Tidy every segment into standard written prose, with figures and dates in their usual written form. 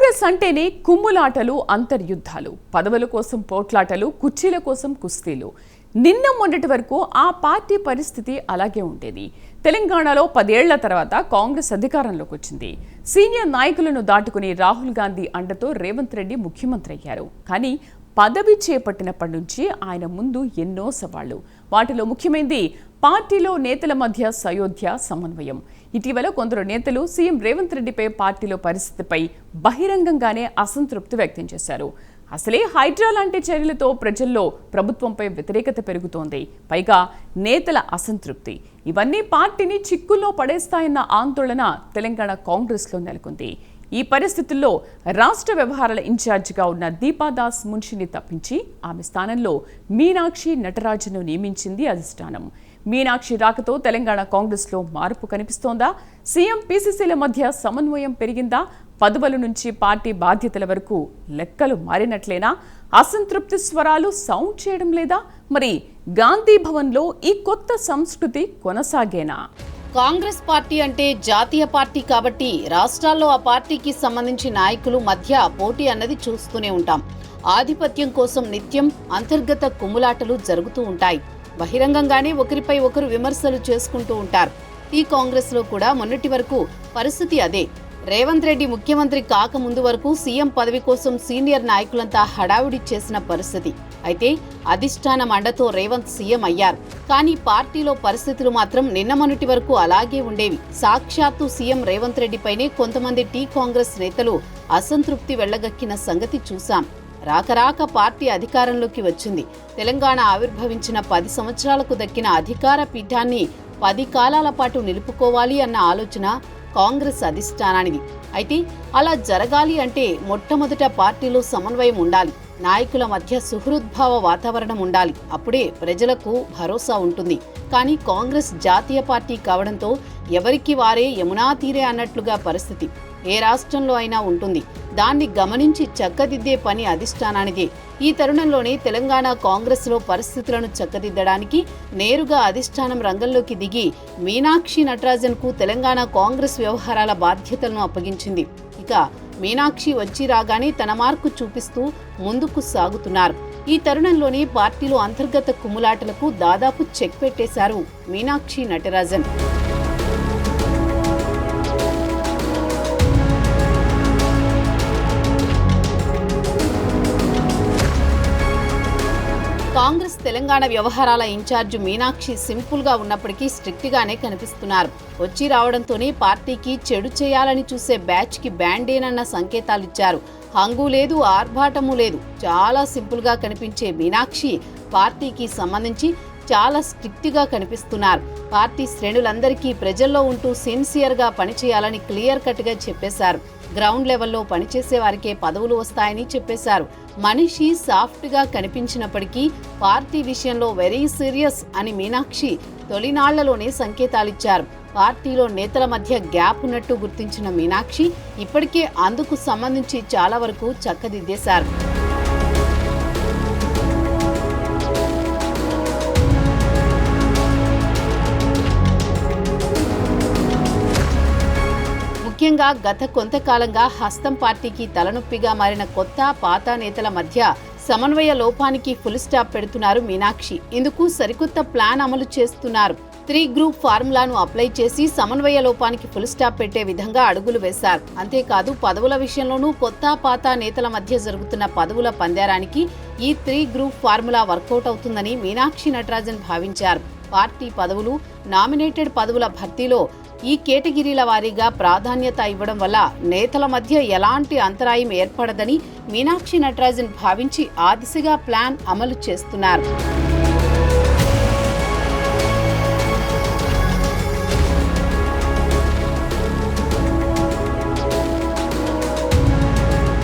కాంగ్రెస్ అంటేనే కుమ్ములాటలు, అంతర్యుద్ధాలు, పదవుల కోసం పోట్లాటలు, కుర్చీల కోసం కుస్తీలు. నిన్న మొన్నటి వరకు ఆ పార్టీ పరిస్థితి అలాగే ఉండేది. తెలంగాణలో 10 ఏళ్ల తర్వాత కాంగ్రెస్ అధికారంలోకి వచ్చింది. సీనియర్ నాయకులను దాటుకుని రాహుల్ గాంధీ అండతో రేవంత్ రెడ్డి ముఖ్యమంత్రి అయ్యారు. కానీ పదవి చేపట్టినప్పటి నుంచి ఆయన ముందు ఎన్నో సవాళ్లు. వాటిలో ముఖ్యమైనది పార్టీలో నేతల మధ్య సయోధ్య, సమన్వయం. ఇటీవల కొందరు నేతలు సీఎం రేవంత్ రెడ్డిపై పార్టీలో పరిస్థితిపై బహిరంగంగానే అసంతృప్తి వ్యక్తం చేశారు. అసలే హైడ్రా లాంటి చర్యలతో ప్రజల్లో ప్రభుత్వంపై వ్యతిరేకత పెరుగుతోంది. పైగా నేతల అసంతృప్తి. ఇవన్నీ పార్టీని చిక్కుల్లో పడేస్తాయన్న ఆందోళన తెలంగాణ కాంగ్రెస్లో నెలకొంది. ఈ పరిస్థితుల్లో రాష్ట్ర వ్యవహారాల ఇన్ఛార్జిగా ఉన్న దీపాదాస్ మున్షిని తప్పించి ఆమె స్థానంలో మీనాక్షి నటరాజన్ను నియమించింది అధిష్టానం. మీనాక్షి రాకతో తెలంగాణ కాంగ్రెస్లో మార్పు కనిపిస్తోందా? సీఎం, పీసీసీల మధ్య సమన్వయం పెరిగిందా? పదవుల నుంచి పార్టీ బాధ్యతల వరకు లెక్కలు మారినట్లేనా? అసంతృప్తి స్వరాలు సౌండ్ చేయడం లేదా? మరి గాంధీ భవన్లో ఈ కొత్త సంస్కృతి కొనసాగేనా? కాంగ్రెస్ పార్టీ అంటే జాతీయ పార్టీ కాబట్టి రాష్ట్రాల్లో ఆ పార్టీకి సంబంధించి నాయకులు మధ్య పోటీ అన్నది చూస్తూనే ఉంటాం. ఆధిపత్యం కోసం నిత్యం అంతర్గత కుమ్ములాటలు జరుగుతూ ఉంటాయి. బహిరంగంగానే ఒకరిపై ఒకరు విమర్శలు చేసుకుంటూ ఉంటారు. ఈ కాంగ్రెస్ లో కూడా మొన్నటి వరకు పరిస్థితి అదే. రేవంత్ రెడ్డి ముఖ్యమంత్రి కాకముందు వరకు సీఎం పదవి కోసం సీనియర్ నాయకులంతా హడావుడి చేసిన పరిస్థితి. అయితే అధిష్టానం అండతో రేవంత్ సీఎం అయ్యారు. కానీ పార్టీలో పరిస్థితులు మాత్రం నిన్న మొన్నటి వరకు అలాగే ఉండేవి. సాక్షాత్తు సీఎం రేవంత్ రెడ్డిపైనే కొంతమంది టీ కాంగ్రెస్ నేతలు అసంతృప్తి వెళ్లగక్కిన సంగతి చూశాం. రాకరాక పార్టీ అధికారంలోకి వచ్చింది. తెలంగాణ ఆవిర్భవించిన 10 సంవత్సరాలకు దక్కిన అధికార పీఠాన్ని 10 కాలాల పాటు నిలుపుకోవాలి అన్న ఆలోచన కాంగ్రెస్ అధిష్టానానిది. అయితే అలా జరగాలి అంటే మొట్టమొదట పార్టీలో సమన్వయం ఉండాలి. నాయకుల మధ్య సుహృద్భావ వాతావరణం ఉండాలి. అప్పుడే ప్రజలకు భరోసా ఉంటుంది. కానీ కాంగ్రెస్ జాతీయ పార్టీ కావడంతో ఎవరికి వారే యమునా తీరే అన్నట్లుగా పరిస్థితి ఏ రాష్ట్రంలో అయినా ఉంటుంది. దాన్ని గమనించి చక్కదిద్దే పని అధిష్టానానిదే. ఈ తరుణంలోనే తెలంగాణ కాంగ్రెస్లో పరిస్థితులను చక్కదిద్దడానికి నేరుగా అధిష్టానం రంగంలోకి దిగి మీనాక్షి నటరాజన్కు తెలంగాణ కాంగ్రెస్ వ్యవహారాల బాధ్యతలను అప్పగించింది. ఇక మీనాక్షి వచ్చి రాగానే తన మార్కు చూపిస్తూ ముందుకు సాగుతున్నారు. ఈ తరుణంలోనే పార్టీలో అంతర్గత కుమ్ములాటలకు దాదాపు చెక్ పెట్టేశారు మీనాక్షి నటరాజన్. కాంగ్రెస్ తెలంగాణ వ్యవహారాల ఇన్ఛార్జ్ మీనాక్షి సింపుల్ గా ఉన్నప్పటికీ స్ట్రిక్ట్ గానే కనిపిస్తున్నారు. వచ్చి రావడంతోనే పార్టీకి చెడు చేయాలని చూసే బ్యాచ్ కి బ్యాండేనన్న సంకేతాలిచ్చారు. హంగు లేదు, ఆర్భాటము లేదు. చాలా సింపుల్ గా కనిపించే మీనాక్షి పార్టీకి సంబంధించి చాలా స్ట్రిక్ట్ గా కనిపిస్తున్నారు. పార్టీ శ్రేణులందరికీ ప్రజల్లో ఉంటూ సిన్సియర్ గా పనిచేయాలని క్లియర్ కట్ గా చెప్పేశారు. గ్రౌండ్ లెవెల్లో పనిచేసే వారికే పదవులు వస్తాయని చెప్పేశారు. మనిషి సాఫ్ట్ గా కనిపించినప్పటికీ పార్టీ విషయంలో వెరీ సీరియస్ అని మీనాక్షి తొలినాళ్లలోనే సంకేతాలిచ్చారు. పార్టీలో నేతల మధ్య గ్యాప్ ఉన్నట్టు గుర్తించిన మీనాక్షి ఇప్పటికే అందుకు సంబంధించి చాలా వరకు చక్కదిద్దేశారు. ముఖ్యంగా గత కొంతకాలంగా హస్తం పార్టీకి తలనొప్పిగా మారిన కొత్త పాత నేతల మధ్య సమన్వయ లోపానికి ఫుల్ స్టాప్ పెడుతున్నారు మీనాక్షి. ఇందుకు సరికొత్త ప్లాన్ అమలు చేస్తున్నారు. 3 గ్రూప్ ఫార్ములాను అప్లై చేసి సమన్వయ లోపానికి ఫుల్ స్టాప్ పెట్టే విధంగా అడుగులు వేశారు. అంతేకాదు పదవుల విషయంలోనూ కొత్త పాత నేతల మధ్య జరుగుతున్న పదవుల పందేరానికి ఈ 3 గ్రూప్ ఫార్ములా వర్కౌట్ అవుతుందని మీనాక్షి నటరాజన్ భావించారు. పార్టీ పదవులు, నామినేటెడ్ పదవుల భర్తీలో ఈ కేటగిరీల వారీగా ప్రాధాన్యత ఇవ్వడం వల్ల నేతల మధ్య ఎలాంటి అంతరాయం ఏర్పడదని మీనాక్షి నటరాజన్ భావించి ఆ దిశగా ప్లాన్ అమలు చేస్తున్నారు.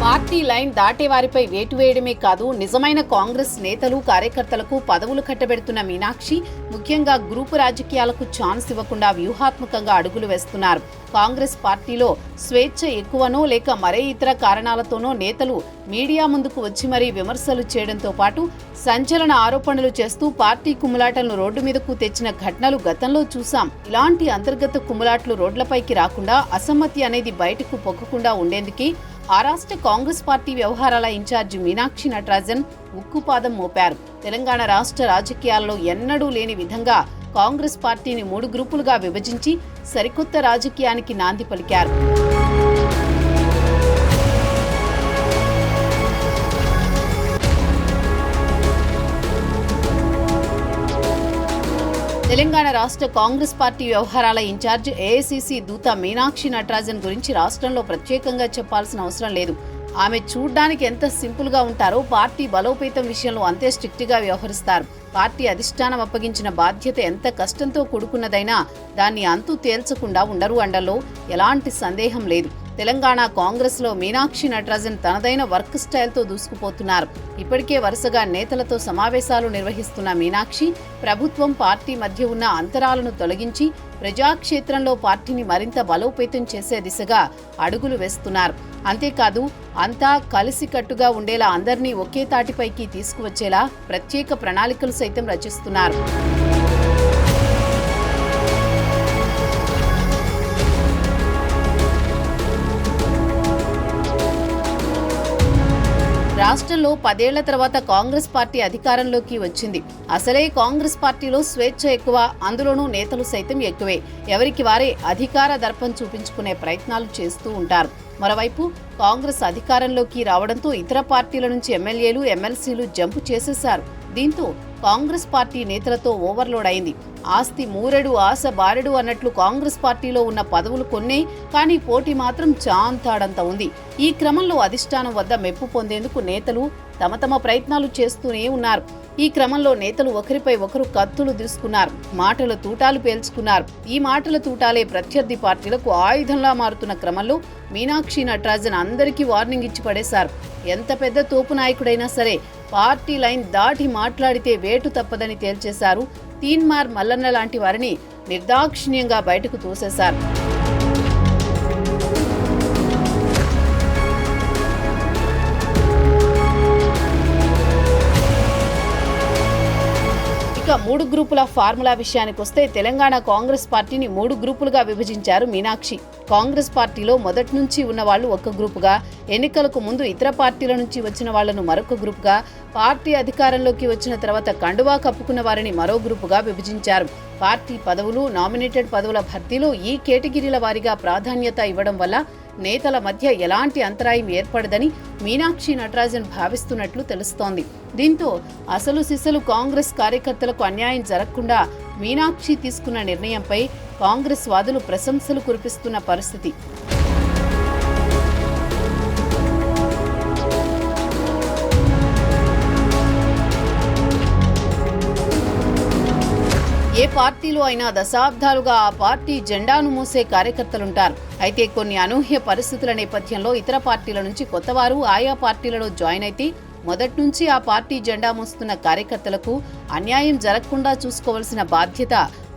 పార్టీ లైన్ దాటే వారిపై వేటు వేయడమే కాదు, నిజమైన కాంగ్రెస్ నేతలు, కార్యకర్తలకు పదవులు కట్టబెడుతున్న మీనాక్షి ముఖ్యంగా గ్రూపు రాజకీయాలకు ఛాన్స్ ఇవ్వకుండా వ్యూహాత్మకంగా అడుగులు వేస్తున్నారు. కాంగ్రెస్ పార్టీలో స్వేచ్ఛ ఎక్కువనో లేక మరే ఇతర కారణాలతోనో నేతలు మీడియా ముందుకు వచ్చి మరీ విమర్శలు చేయడంతో పాటు సంచలన ఆరోపణలు చేస్తూ పార్టీ కుమ్ములాటలను రోడ్డు మీదకు తెచ్చిన ఘటనలు గతంలో చూసాం. ఇలాంటి అంతర్గత కుమ్ములాట్లు రోడ్లపైకి రాకుండా, అసమ్మతి అనేది బయటకు పొక్కకుండా ఉండేందుకే ఆ రాష్ట్ర కాంగ్రెస్ పార్టీ వ్యవహారాల ఇన్ఛార్జి మీనాక్షి నటరాజన్ ఉక్కుపాదం మోపారు. తెలంగాణ రాష్ట్ర రాజకీయాల్లో ఎన్నడూ లేని విధంగా కాంగ్రెస్ పార్టీని 3 గ్రూపులుగా విభజించి సరికొత్త రాజకీయానికి నాంది పలికారు. తెలంగాణ రాష్ట్ర కాంగ్రెస్ పార్టీ వ్యవహారాల ఇన్ఛార్జ్ ఏఐసీసీ దూత మీనాక్షి నటరాజన్ గురించి రాష్ట్రంలో ప్రత్యేకంగా చెప్పాల్సిన అవసరం లేదు. ఆమె చూడ్డానికి ఎంత సింపుల్ గా ఉంటారో పార్టీ బలోపేతం విషయంలో అంతే స్ట్రిక్ట్ గా వ్యవహరిస్తారు. పార్టీ అధిష్టానం అప్పగించిన బాధ్యత ఎంత కష్టంతో కూడుకున్నదైనా దాన్ని అంతు తేల్చకుండా ఉండరు అండల్లో ఎలాంటి సందేహం లేదు. తెలంగాణ కాంగ్రెస్ లో మీనాక్షి నటరాజన్ తనదైన వర్క్ స్టైల్తో దూసుకుపోతున్నారు. ఇప్పటికే వరుసగా నేతలతో సమావేశాలు నిర్వహిస్తున్న మీనాక్షి ప్రభుత్వం పార్టీ మధ్య ఉన్న అంతరాలను తొలగించి ప్రజాక్షేత్రంలో పార్టీని మరింత బలోపేతం చేసే దిశగా అడుగులు వేస్తున్నారు. అంతేకాదు అంతా కలిసికట్టుగా ఉండేలా అందరినీ ఒకే తాటిపైకి తీసుకువచ్చేలా ప్రత్యేక ప్రణాళికలు సైతం రచిస్తున్నారు. రాష్ట్రంలో 10 ఏళ్ల తర్వాత కాంగ్రెస్ పార్టీ అధికారంలోకి వచ్చింది. అసలే కాంగ్రెస్ పార్టీలో స్వేచ్ఛ ఎక్కువ, అందులోనూ నేతలు సైతం ఎక్కువే. ఎవరికి వారే అధికార దర్పం చూపించుకునే ప్రయత్నాలు చేస్తూ ఉంటారు. మరోవైపు కాంగ్రెస్ అధికారంలోకి రావడంతో ఇతర పార్టీల నుంచి ఎమ్మెల్యేలు, ఎమ్మెల్సీలు జంపు చేసేశారు. దీంతో కాంగ్రెస్ పార్టీ నేతలతో ఓవర్లోడ్ అయింది. ఆస్తి మూరెడు ఆశ బారెడు అన్నట్లు కాంగ్రెస్ పార్టీలో ఉన్న పదవులు కొన్నే, కానీ పోటీ మాత్రం చాంతాడంత ఉంది. ఈ క్రమంలో అధిష్టానం వద్ద మెప్పు పొందేందుకు నేతలు తమ ప్రయత్నాలు చేస్తూనే ఉన్నారు. ఈ క్రమంలో నేతలు ఒకరిపై ఒకరు కత్తులు తీసుకున్నారు, మాటల తూటాలు పేల్చుకున్నారు. ఈ మాటల తూటాలే ప్రత్యర్థి పార్టీలకు ఆయుధంలా మారుతున్న క్రమంలో మీనాక్షి నటరాజన్ అందరికీ వార్నింగ్ ఇచ్చి పడేశారు. ఎంత పెద్ద తోపు నాయకుడైనా సరే పార్టీ లైన్ దాటి మాట్లాడితే వేటు తప్పదని తేల్చేశారు. తీన్మార్ మల్లన్న లాంటి వారిని నిర్దాక్షిణ్యంగా బయటకు తోసేశారు. ఇక 3 గ్రూపుల ఫార్ములా విషయానికి వస్తే తెలంగాణ కాంగ్రెస్ పార్టీని 3 గ్రూపులుగా విభజించారు మీనాక్షి. కాంగ్రెస్ పార్టీలో మొదటి నుంచి ఉన్న వాళ్ళు ఒక గ్రూపుగా, ఎన్నికలకు ముందు ఇతర పార్టీల నుంచి వచ్చిన వాళ్లను మరొక గ్రూపుగా, పార్టీ అధికారంలోకి వచ్చిన తర్వాత కండువా కప్పుకున్న వారిని మరో గ్రూపుగా విభజించారు. పార్టీ పదవులు, నామినేటెడ్ పదవుల భర్తీలో ఈ కేటగిరీల వారీగా ప్రాధాన్యత ఇవ్వడం వల్ల నేతల మధ్య ఎలాంటి అంతరాయం ఏర్పడదని మీనాక్షి నటరాజన్ భావిస్తున్నట్లు తెలుస్తోంది. దీంతో అసలు సిసలు కాంగ్రెస్ కార్యకర్తలకు అన్యాయం జరగకుండా మీనాక్షి తీసుకున్న నిర్ణయంపై కాంగ్రెస్ వాదులు ప్రశంసలు కురిపిస్తున్న పరిస్థితి. ఏ పార్టీలో అయినా దశాబ్దాలుగా ఆ పార్టీ జెండాను మోసే కార్యకర్తలుంటారు. అయితే కొన్ని అనూహ్య పరిస్థితుల నేపథ్యంలో ఇతర పార్టీల నుంచి కొత్తవారు ఆయా పార్టీలలో జాయిన్ అయితే మొదటి నుంచి ఆ పార్టీ జెండా మోస్తున్న కార్యకర్తలకు అన్యాయం జరగకుండా చూసుకోవాల్సిన బాధ్యత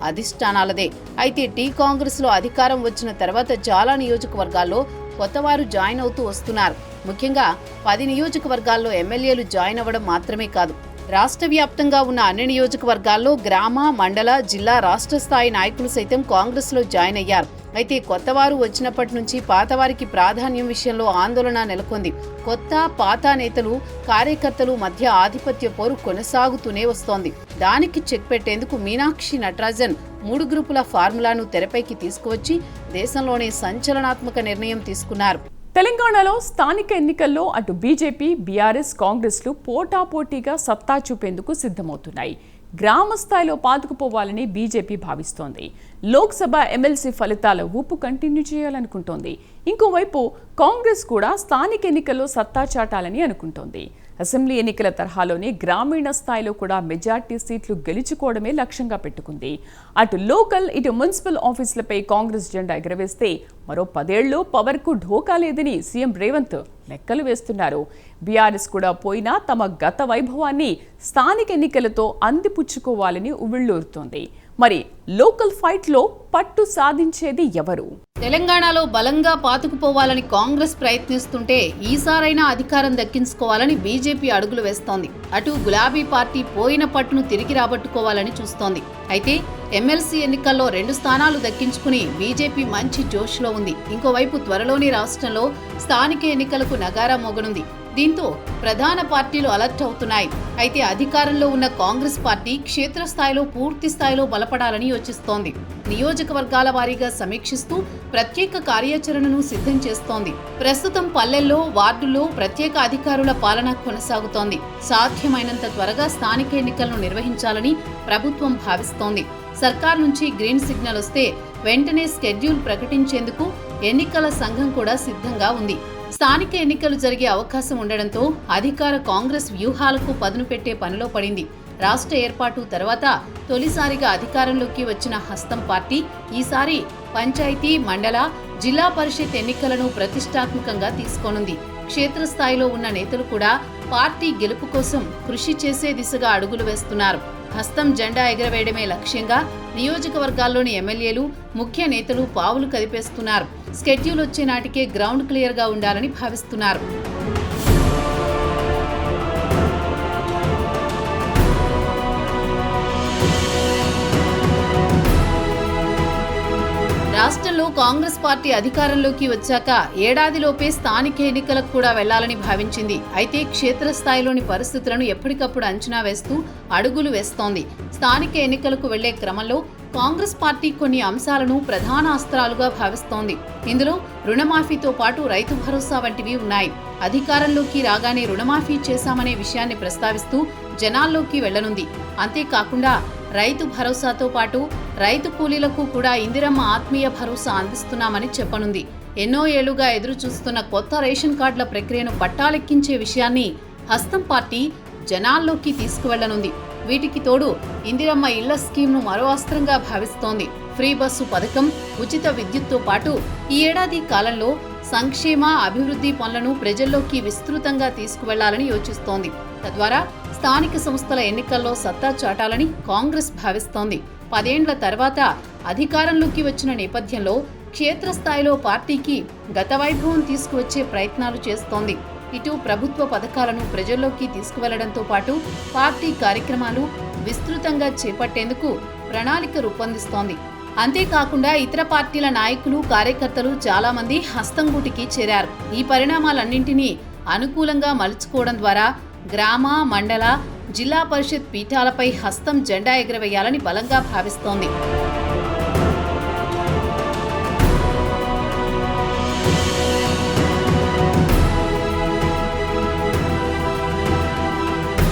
అధిష్టానాలదే. అయితే టీ కాంగ్రెస్ లో అధికారం వచ్చిన తర్వాత చాలా నియోజకవర్గాల్లో కొత్తవారు జాయిన్ అవుతూ వస్తున్నారు. ముఖ్యంగా 10 నియోజకవర్గాల్లో ఎమ్మెల్యేలు జాయిన్ అవ్వడం మాత్రమే కాదు, రాష్ట్ర వ్యాప్తంగా ఉన్న అన్ని నియోజకవర్గాల్లో గ్రామ, మండల, జిల్లా, రాష్ట్ర స్థాయి నాయకులు సైతం కాంగ్రెస్ లో జాయిన్ అయ్యారు. అయితే కొత్తవారు వచ్చినప్పటి నుంచి పాతవారికి ప్రాధాన్యం విషయంలో ఆందోళన నెలకొంది. కొత్త, పాత నేతలు, కార్యకర్తలు మధ్య ఆధిపత్య పోరు కొనసాగుతూనే వస్తోంది. దానికి చెక్ పెట్టేందుకు మీనాక్షి నటరాజన్ 3 గ్రూపుల ఫార్ములాను తెరపైకి తీసుకువచ్చి దేశంలోనే సంచలనాత్మక నిర్ణయం తీసుకున్నారు. తెలంగాణలో స్థానిక ఎన్నికల్లో అటు బీజేపీ, బీఆర్ఎస్, కాంగ్రెస్లు పోటాపోటీగా సత్తా చూపేందుకు సిద్ధమవుతున్నాయి. గ్రామ స్థాయిలో పాతుకుపోవాలని బీజేపీ భావిస్తోంది. లోక్సభ, ఎమ్మెల్సీ ఫలితాల ఊపు కంటిన్యూ చేయాలనుకుంటోంది. ఇంకోవైపు కాంగ్రెస్ కూడా స్థానిక ఎన్నికల్లో సత్తా చాటాలని అనుకుంటోంది. అసెంబ్లీ ఎన్నికల తరహాలోనే గ్రామీణ స్థాయిలో కూడా మెజార్టీ సీట్లు గెలుచుకోవడమే లక్ష్యంగా పెట్టుకుంది. అటు లోకల్, ఇటు మున్సిపల్ ఆఫీసులపై కాంగ్రెస్ జెండా ఎగరవేస్తే మరో 10 ఏళ్లు పవర్కు ఢోకా లేదని సీఎం రేవంత్ లెక్కలు వేస్తున్నారు. బీఆర్ఎస్ కూడా పోయినా తమ గత వైభవాన్ని స్థానిక ఎన్నికలతో అందిపుచ్చుకోవాలని ఉవ్విళ్లూరుతోంది. మరి లోకల్ ఫైట్లో పట్టు సాధించేది ఎవరు? తెలంగాణలో బలంగా పాతుకుపోవాలని కాంగ్రెస్ ప్రయత్నిస్తుంటే ఈసారైనా అధికారం దక్కించుకోవాలని బీజేపీ అడుగులు వేస్తోంది. అటు గులాబీ పార్టీ పోయిన పట్టును తిరిగి రాబట్టుకోవాలని చూస్తోంది. అయితే ఎమ్మెల్సీ ఎన్నికల్లో 2 స్థానాలు దక్కించుకుని బీజేపీ మంచి జోష్లో ఉంది. ఇంకోవైపు త్వరలోనే రాష్ట్రంలో స్థానిక ఎన్నికలకు నగారా మోగనుంది. దీంతో ప్రధాన పార్టీలు అలర్ట్ అవుతున్నాయి. అయితే అధికారంలో ఉన్న కాంగ్రెస్ పార్టీ క్షేత్రస్థాయిలో పూర్తి స్థాయిలో బలపడాలని యోచిస్తోంది. నియోజకవర్గాల వారీగా సమీక్షిస్తూ ప్రత్యేక కార్యాచరణను సిద్ధం చేస్తోంది. ప్రస్తుతం పల్లెల్లో, వార్డుల్లో ప్రత్యేక అధికారుల పాలన కొనసాగుతోంది. సాధ్యమైనంత త్వరగా స్థానిక ఎన్నికలను నిర్వహించాలని ప్రభుత్వం భావిస్తోంది. సర్కార్ నుంచి గ్రీన్ సిగ్నల్ వస్తే వెంటనే స్కెడ్యూల్ ప్రకటించేందుకు ఎన్నికల సంఘం కూడా సిద్ధంగా ఉంది. స్థానిక ఎన్నికలు జరిగే అవకాశం ఉండడంతో అధికార కాంగ్రెస్ వ్యూహాలకు పదును పెట్టే పనిలో పడింది. రాష్ట్ర ఏర్పాటు తర్వాత తొలిసారిగా అధికారంలోకి వచ్చిన హస్తం పార్టీ ఈసారి పంచాయతీ, మండల, జిల్లా పరిషత్ ఎన్నికలను ప్రతిష్టాత్మకంగా తీసుకోనుంది. క్షేత్రస్థాయిలో ఉన్న నేతలు కూడా పార్టీ గెలుపు కోసం కృషి చేసే దిశగా అడుగులు వేస్తున్నారు. హస్తం జెండా ఎగరవేయడమే లక్ష్యంగా నియోజకవర్గాల్లోని ఎమ్మెల్యేలు, ముఖ్య నేతలు పావులు కదిపేస్తున్నారు. స్కెడ్యూల్ వచ్చే నాటికే గ్రౌండ్ క్లియర్గా ఉండాలని భావిస్తున్నారు. రాష్ట్రంలో కాంగ్రెస్ పార్టీ అధికారంలోకి వచ్చాక ఏడాదిలోపే స్థానిక ఎన్నికలకు కూడా వెళ్లాలని భావించింది. అయితే క్షేత్రస్థాయిలోని పరిస్థితులను ఎప్పటికప్పుడు అంచనా వేస్తూ అడుగులు వేస్తోంది. స్థానిక ఎన్నికలకు వెళ్లే క్రమంలో కాంగ్రెస్ పార్టీ కొన్ని అంశాలను ప్రధాన అస్త్రాలుగా భావిస్తోంది. ఇందులో రుణమాఫీతో పాటు రైతు భరోసా వంటివి ఉన్నాయి. అధికారంలోకి రాగానే రుణమాఫీ చేశామనే విషయాన్ని ప్రస్తావిస్తూ జనాల్లోకి వెళ్లనుంది. అంతేకాకుండా రైతు భరోసాతో పాటు రైతు కూలీలకు కూడా ఇందిరమ్మ ఆత్మీయ భరోసా అందిస్తున్నామని చెప్పనుంది. ఎన్నో ఏళ్లుగా ఎదురు చూస్తున్న కొత్త రేషన్ కార్డుల ప్రక్రియను పట్టాలెక్కించే విషయాన్ని హస్తం పార్టీ జనాల్లోకి తీసుకువెళ్లనుంది. వీటికి తోడు ఇందిరమ్మ ఇళ్ల స్కీమ్ను మరో అస్త్రంగా భావిస్తోంది. ఫ్రీ బస్సు పథకం, ఉచిత విద్యుత్తో పాటు ఈ ఏడాది కాలంలో సంక్షేమ, అభివృద్ధి పనులను ప్రజల్లోకి విస్తృతంగా తీసుకువెళ్లాలని యోచిస్తోంది. తద్వారా స్థానిక సంస్థల ఎన్నికల్లో సత్తా చాటాలని కాంగ్రెస్ భావిస్తోంది. 10 ఏండ్ల తర్వాత అధికారంలోకి వచ్చిన నేపథ్యంలో క్షేత్రస్థాయిలో పార్టీకి గత వైభవం తీసుకువచ్చే ప్రయత్నాలు చేస్తోంది. ఇటు ప్రభుత్వ పథకాలను ప్రజల్లోకి తీసుకువెళ్లడంతో పాటు పార్టీ కార్యక్రమాలు విస్తృతంగా చేపట్టేందుకు ప్రణాళిక రూపొందిస్తోంది. అంతేకాకుండా ఇతర పార్టీల నాయకులు, కార్యకర్తలు చాలా మంది హస్తం గూటికి చేరారు. ఈ పరిణామాలన్నింటినీ అనుకూలంగా మలుచుకోవడం ద్వారా గ్రామ, మండల, జిల్లా పరిషత్ పీఠాలపై హస్తం జెండా ఎగరవేయాలని బలంగా భావిస్తోంది.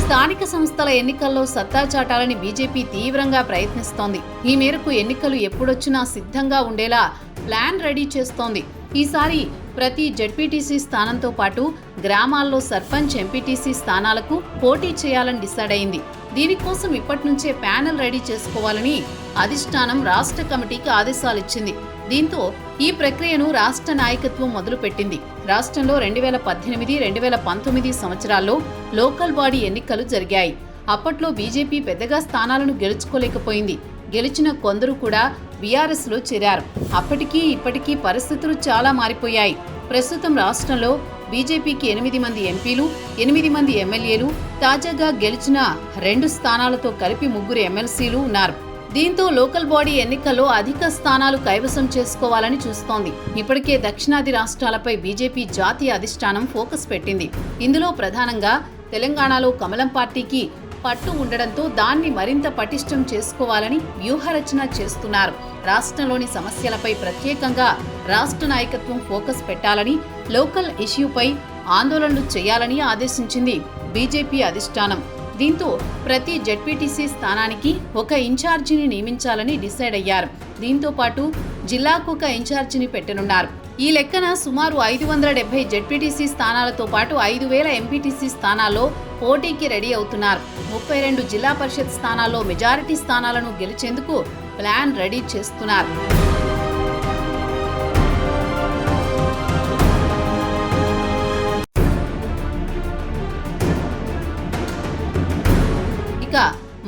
స్థానిక సంస్థల ఎన్నికల్లో సత్తా చాటాలని బీజేపీ తీవ్రంగా ప్రయత్నిస్తోంది. ఈ మేరకు ఎన్నికలు ఎప్పుడొచ్చినా సిద్ధంగా ఉండేలా ప్లాన్ రెడీ చేస్తోంది. ఈసారి ప్రతి జెడ్పీటీసీ స్థానంతో పాటు గ్రామాల్లో సర్పంచ్, ఎంపీటీసీ స్థానాలకు పోటీ చేయాలని డిసైడ్ అయింది. దీనికోసం ఇప్పటి నుంచే ప్యానెల్ రెడీ చేసుకోవాలని అధిష్టానం రాష్ట్ర కమిటీకి ఆదేశాలిచ్చింది. దీంతో ఈ ప్రక్రియను రాష్ట్ర నాయకత్వం మొదలుపెట్టింది. రాష్ట్రంలో 2018, 2019 సంవత్సరాల్లో లోకల్ బాడీ ఎన్నికలు జరిగాయి. అప్పట్లో బీజేపీ పెద్దగా స్థానాలను గెలుచుకోలేకపోయింది. గెలిచిన కొందరు కూడా బీఆర్ఎస్లో చేరారు. అప్పటికీ ఇప్పటికీ పరిస్థితులు చాలా మారిపోయాయి. ప్రస్తుతం రాష్ట్రంలో బీజేపీకి 8 మంది ఎంపీలు, 8 మంది ఎమ్మెల్యేలు, తాజాగా గెలిచిన 2 స్థానాలతో కలిపి 3 ఎమ్మెల్సీలు ఉన్నారు. దీంతో లోకల్ బాడీ ఎన్నికల్లో అధిక స్థానాలు కైవసం చేసుకోవాలని చూస్తోంది. ఇప్పటికే దక్షిణాది రాష్ట్రాలపై బీజేపీ జాతీయ అధిష్టానం ఫోకస్ పెట్టింది. ఇందులో ప్రధానంగా తెలంగాణలో కమలం పార్టీకి పట్టు ఉండడంతో దాన్ని మరింత పటిష్టం చేసుకోవాలని వ్యూహరచన చేస్తున్నారు. రాష్ట్రంలోని సమస్యలపై ప్రత్యేకంగా రాష్ట్ర నాయకత్వం ఫోకస్ పెట్టాలని, లోకల్ ఇష్యూపై ఆందోళనలు చేయాలని ఆదేశించింది బీజేపీ అధిష్టానం. దీంతో ప్రతి జెడ్పీటీసీ స్థానానికి ఒక ఇన్ఛార్జిని నియమించాలని డిసైడ్ అయ్యారు. దీంతో పాటు జిల్లాకు ఒక ఇన్ఛార్జిని పెట్టనున్నారు. ఈ లెక్కన సుమారు 570 జెడ్పీటీసీ స్థానాలతో పాటు 5000 ఎంపీటీసీ స్థానాల్లో పోటీకి రెడీ అవుతున్నారు. 32 జిల్లా పరిషత్ స్థానాల్లో మెజారిటీ స్థానాలను గెలిచేందుకు ప్లాన్ రెడీ చేస్తున్నారు. ఇక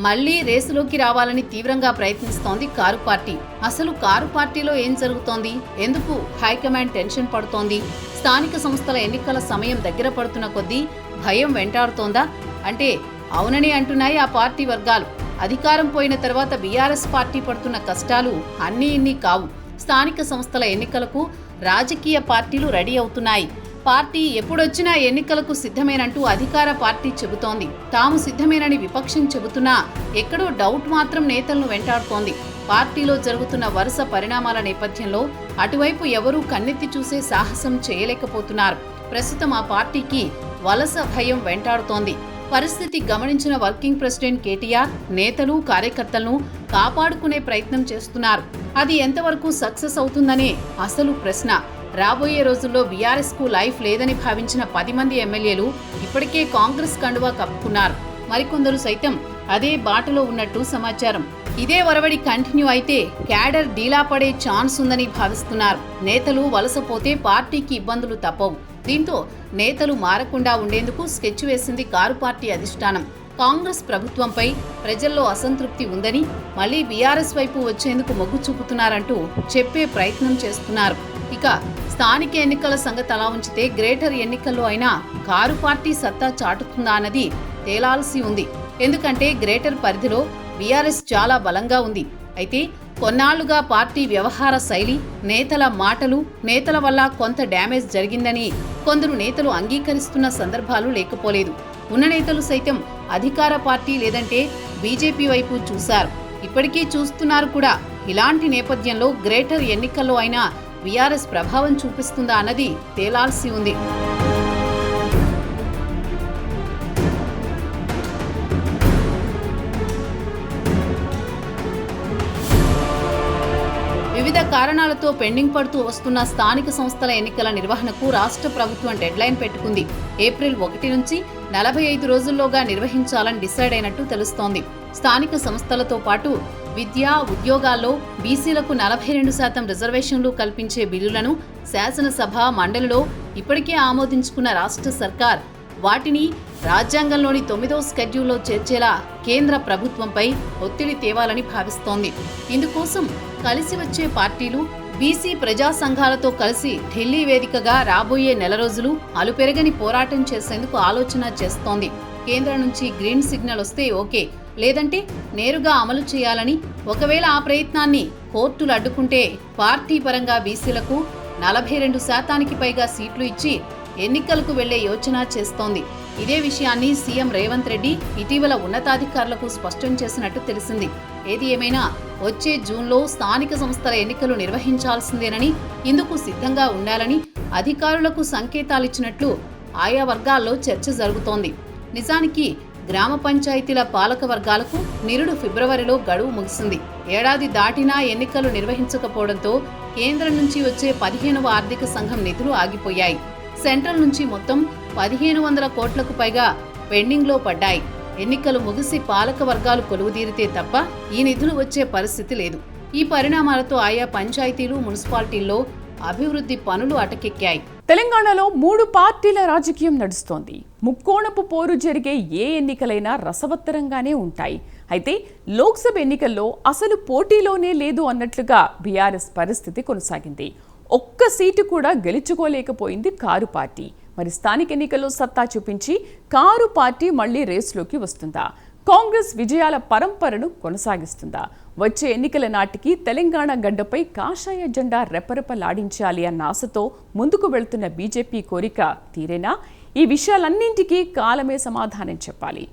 మళ్లీ రేసులోకి రావాలని తీవ్రంగా ప్రయత్నిస్తోంది కారు పార్టీ. అసలు కారు పార్టీలో ఏం జరుగుతోంది? ఎందుకు హైకమాండ్ టెన్షన్ పడుతోంది? స్థానిక సంస్థల ఎన్నికల సమయం దగ్గర పడుతున్న కొద్దీ భయం వెంటాడుతోందా అంటే అవునని అంటున్నాయి ఆ పార్టీ వర్గాలు. అధికారం పోయిన తర్వాత బీఆర్ఎస్ పార్టీ పడుతున్న కష్టాలు అన్నీ ఇన్ని కావు. స్థానిక సంస్థల ఎన్నికలకు రాజకీయ పార్టీలు రెడీ అవుతున్నాయి. పార్టీ ఎప్పుడొచ్చినా ఎన్నికలకు సిద్ధమేనంటూ అధికార పార్టీ చెబుతోంది. తాము సిద్ధమేనని విపక్షం చెబుతున్నా ఎక్కడో డౌట్ మాత్రం నేతలను వెంటాడుతోంది. పార్టీలో జరుగుతున్న వరుస పరిణామాల నేపథ్యంలో అటువైపు ఎవరూ కన్నెత్తి చూసే సాహసం చేయలేకపోతున్నారు. ప్రస్తుతం ఆ పార్టీకి వలస భయం వెంటాడుతోంది. పరిస్థితి గమనించిన వర్కింగ్ ప్రెసిడెంట్ కేటీఆర్ నేతలు కార్యకర్తలను కాపాడుకునే ప్రయత్నం చేస్తున్నారు. అది ఎంతవరకు సక్సెస్ అవుతుందనే అసలు ప్రశ్న. రాబోయే రోజుల్లో బీఆర్ఎస్ కు లైఫ్ లేదని భావించిన 10 మంది ఎమ్మెల్యేలు ఇప్పటికే కాంగ్రెస్ కండువా కప్పుకున్నారు. మరికొందరు సైతం అదే బాటలో ఉన్నట్టు సమాచారం. ఇదే వరవడి కంటిన్యూ అయితే క్యాడర్ డీలా పడే ఛాన్స్ ఉందని భావిస్తున్నారు. నేతలు వలసపోతే పార్టీకి ఇబ్బందులు తప్పవు. దీంతో నేతలు మారకుండా ఉండేందుకు స్కెచ్ వేసింది కారు పార్టీ అధిష్టానం. కాంగ్రెస్ ప్రభుత్వంపై ప్రజల్లో అసంతృప్తి ఉందని మళ్లీ బీఆర్ఎస్ వైపు వచ్చేందుకు మొగ్గు చూపుతున్నారంటూ చెప్పే ప్రయత్నం చేస్తున్నారు. ఇక స్థానిక ఎన్నికల సంగతి అలా ఉంచితే గ్రేటర్ ఎన్నికల్లో అయినా కారు పార్టీ సత్తా చాటుతుందా అన్నది తేలాల్సి ఉంది. ఎందుకంటే గ్రేటర్ పరిధిలో బీఆర్ఎస్ చాలా బలంగా ఉంది. అయితే కొన్నాళ్లుగా పార్టీ వ్యవహార శైలి, నేతల మాటలు, నేతల వల్ల కొంత డ్యామేజ్ జరిగిందని కొందరు నేతలు అంగీకరిస్తున్న సందర్భాలు లేకపోలేదు. ఉన్న నేతలు సైతం అధికార పార్టీ లేదంటే బీజేపీ వైపు చూశారు. ఇప్పటికీ చూస్తున్నారు కూడా. ఇలాంటి నేపథ్యంలో గ్రేటర్ ఎన్నికల్లో అయినా బీఆర్ఎస్ ప్రభావం చూపిస్తుందా అన్నది తేలాల్సి ఉంది. వివిధ కారణాలతో పెండింగ్ పడుతూ వస్తున్న స్థానిక సంస్థల ఎన్నికల నిర్వహణకు రాష్ట్ర ప్రభుత్వం డెడ్లైన్ పెట్టుకుంది. ఏప్రిల్ 1 నుంచి 45 రోజుల్లోగా నిర్వహించాలని డిసైడ్ అయినట్టు తెలుస్తోంది. స్థానిక సంస్థలతో పాటు విద్య, ఉద్యోగాల్లో బీసీలకు 42% రిజర్వేషన్లు కల్పించే బిల్లులను శాసనసభ, మండలిలో ఇప్పటికే ఆమోదించుకున్న రాష్ట్ర సర్కార్ వాటిని రాజ్యాంగంలోని 9వ షెడ్యూల్లో చేర్చేలా కేంద్ర ప్రభుత్వంపై ఒత్తిడి తేవాలని భావిస్తోంది. ఇందుకోసం కలిసి వచ్చే పార్టీలు బీసీ ప్రజా సంఘాలతో కలిసి ఢిల్లీ వేదికగా రాబోయే నెల రోజులు అలుపెరగని పోరాటం చేసేందుకు ఆలోచన చేస్తోంది. కేంద్రం నుంచి గ్రీన్ సిగ్నల్ వస్తే ఓకే, లేదంటే నేరుగా అమలు చేయాలని, ఒకవేళ ఆ ప్రయత్నాన్ని కోర్టులు అడ్డుకుంటే పార్టీ పరంగా బీసీలకు 42% పైగా సీట్లు ఇచ్చి ఎన్నికలకు వెళ్లే యోచన చేస్తోంది. ఇదే విషయాన్ని సీఎం రేవంత్ రెడ్డి ఇటీవల ఉన్నతాధికారులకు స్పష్టం చేసినట్టు తెలిసింది. ఏది ఏమైనా వచ్చే జూన్లో స్థానిక సంస్థల ఎన్నికలు నిర్వహించాల్సిందేనని, ఇందుకు సిద్ధంగా ఉండాలని అధికారులకు సంకేతాలిచ్చినట్లు ఆయా వర్గాల్లో చర్చ జరుగుతోంది. నిజానికి గ్రామ పంచాయతీల పాలక వర్గాలకు నిరుడు ఫిబ్రవరిలో గడువు ముగిసింది. ఏడాది దాటినా ఎన్నికలు నిర్వహించకపోవడంతో కేంద్రం నుంచి వచ్చే 15వ ఆర్థిక సంఘం నిధులు ఆగిపోయాయి. సెంట్రల్ నుంచి మొత్తం 1500 కోట్లకు పైగా పెండింగ్లో పడ్డాయి. ఎన్నికలు ముగిసి పాలక వర్గాలు కొలువుదీరితే తప్ప ఈ నిధులు వచ్చే పరిస్థితి లేదు. ఈ పరిణామాలతో ఆయా పంచాయతీలు, మున్సిపాలిటీల్లో అభివృద్ధి పనులు అటకెక్కాయి. తెలంగాణలో 3 పార్టీల రాజకీయం నడుస్తోంది. ముక్కోణపు పోరు జరిగే ఏ ఎన్నికలైనా రసవత్తరంగానే ఉంటాయి. అయితే లోక్సభ ఎన్నికల్లో అసలు పోటీలోనే లేదు అన్నట్లుగా బీఆర్ఎస్ పరిస్థితి కొనసాగింది. ఒక్క సీటు కూడా గెలుచుకోలేకపోయింది కారు పార్టీ. మరి స్థానిక ఎన్నికల్లో సత్తా చూపించి కారు పార్టీ మళ్లీ రేసులోకి వస్తుందా? కాంగ్రెస్ విజయాల పరంపరను కొనసాగిస్తుందా? వచ్చే ఎన్నికల నాటికి తెలంగాణ గడ్డపై కాషాయ జెండా రెపరెపలాడించాలి అన్న ఆశతో ముందుకు వెళ్తున్న బీజేపీ కోరిక తీరేనా? ఈ విషయాలన్నింటికీ కాలమే సమాధానం చెప్పాలి.